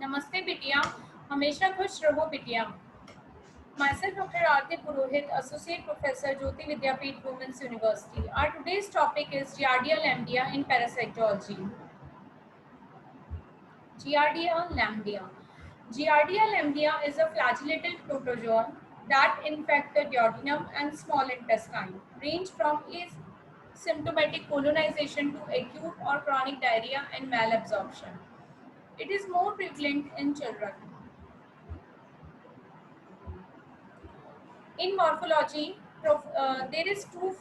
नमस्ते बिटिया, हमेशा खुश रहो बिटिया। Myself Dr. Aarti Purohit, Associate Professor, Jyoti Vidyapeeth Women's University. Our today's topic is Giardia lambda in parasitology. Giardia lambda. Giardia lambda is a flagellated protozoa that infect the duodenum and small intestine, range from asymptomatic colonization to acute or chronic diarrhea and malabsorption. It is more prevalent in children. In morphology, there is two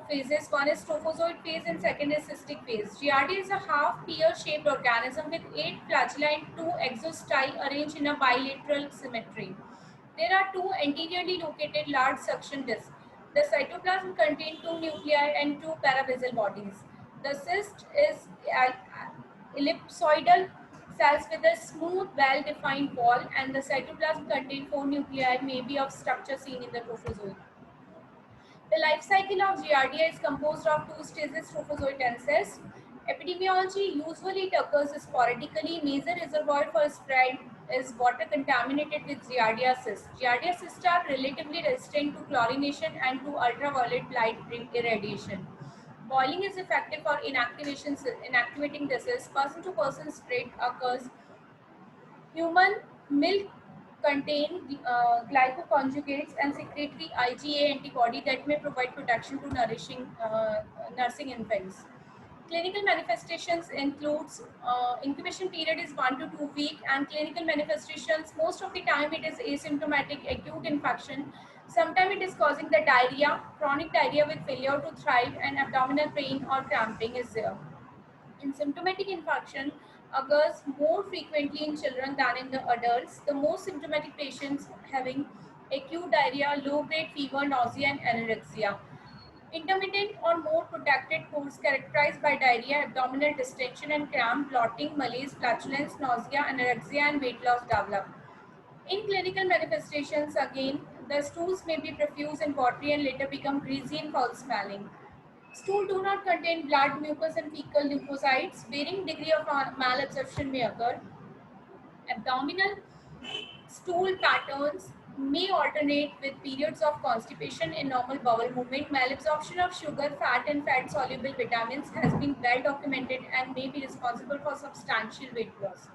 phases. One is trophozoite phase and second is cystic phase. Giardia is a half pear-shaped organism with 8 flagella and 2 exosteyi arranged in a bilateral symmetry. There are two anteriorly located large suction discs. The cytoplasm contains 2 nuclei and 2 parabasal bodies. The cyst is ellipsoidal cells with a smooth, well-defined wall, and the cytoplasm contains 4 nuclei, may be of structure seen in the trophozoite. The life cycle of Giardia is composed of two stages, trophozoite and cyst. Epidemiology usually it occurs sporadically. Major reservoir for spread is water contaminated with Giardia cysts. Giardia cysts are relatively resistant to chlorination and to ultraviolet light irradiation. Boiling is effective for inactivating the cyst. Person-to-person spread occurs. Human milk contain glycoconjugates and secretory IgA antibody that may provide protection to nursing infants. Clinical manifestations includes incubation period is 1 to 2 weeks, and clinical manifestations most of the time it is asymptomatic acute infection. Sometimes it is causing the diarrhea, chronic diarrhea with failure to thrive, and abdominal pain or cramping is there. In symptomatic infection occurs more frequently in children than in the adults. The most symptomatic patients having acute diarrhea, low-grade fever, nausea, and anorexia. Intermittent or more protracted course characterized by diarrhea, abdominal distension and cramp, bloating, malaise, flatulence, nausea, anorexia, and weight loss develop. In clinical manifestations, again, the stools may be profuse and watery and later become greasy and foul-smelling. Stool do not contain blood, mucus, and fecal leukocytes. Varying degree of malabsorption may occur. Abdominal stool patterns may alternate with periods of constipation and normal bowel movement. Malabsorption of sugar, fat, and fat-soluble vitamins has been well documented and may be responsible for substantial weight loss.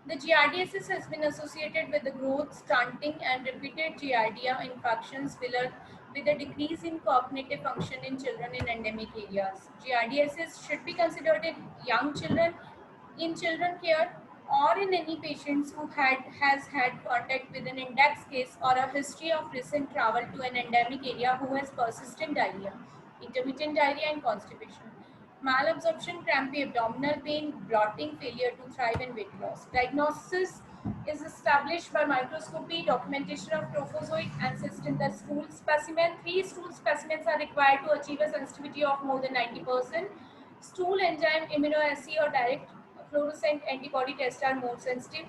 The giardiasis has been associated with the growth, stunting, and repeated giardia infections with a decrease in cognitive function in children in endemic areas. Giardiasis should be considered in young children, in children care, or in any patients who has had contact with an index case or a history of recent travel to an endemic area who has persistent diarrhea, intermittent diarrhea, and constipation. Malabsorption, crampy abdominal pain, bloating, failure to thrive, and weight loss. Diagnosis is established by microscopy, documentation of trophozoite and cyst in the stool specimen. 3 stool specimens are required to achieve a sensitivity of more than 90%. Stool enzyme, immunoassay, or direct fluorescent antibody tests are more sensitive.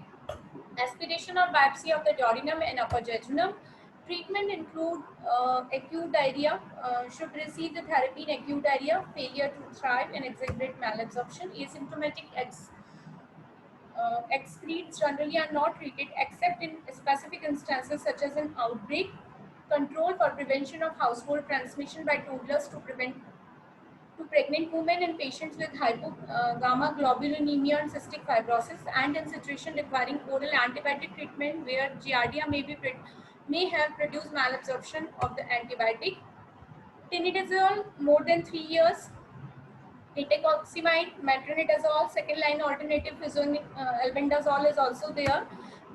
Aspiration or biopsy of the duodenum and upper jejunum. Treatment include acute diarrhea, should receive the therapy in acute diarrhea, failure to thrive, and exaggerate malabsorption. Asymptomatic excretes generally are not treated except in specific instances such as an outbreak. Control for prevention of household transmission by toddlers to pregnant women and patients with gamma globulinemia and cystic fibrosis, and in situation requiring oral antibiotic treatment where giardia may have produced malabsorption of the antibiotic. Tinidazole more than 3 years. Itacoximide, metronidazole, second line alternative albendazole is also there.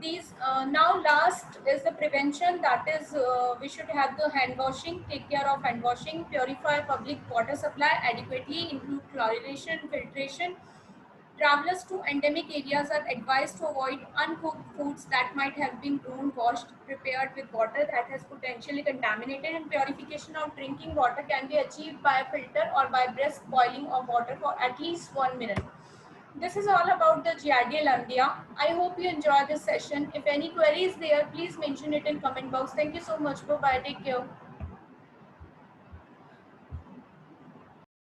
These now last is the prevention, that is we should have the hand washing, take care of hand washing, purify public water supply adequately, include chlorination, filtration. Travelers to endemic areas are advised to avoid uncooked foods that might have been grown, washed, prepared with water that has potentially contaminated, and purification of drinking water can be achieved by a filter or by brisk boiling of water for at least 1 minute. This is all about the Giardia lambda. I hope you enjoy this session. If any queries there, please mention it in comment box. Thank you so much. Bye bye. Take care.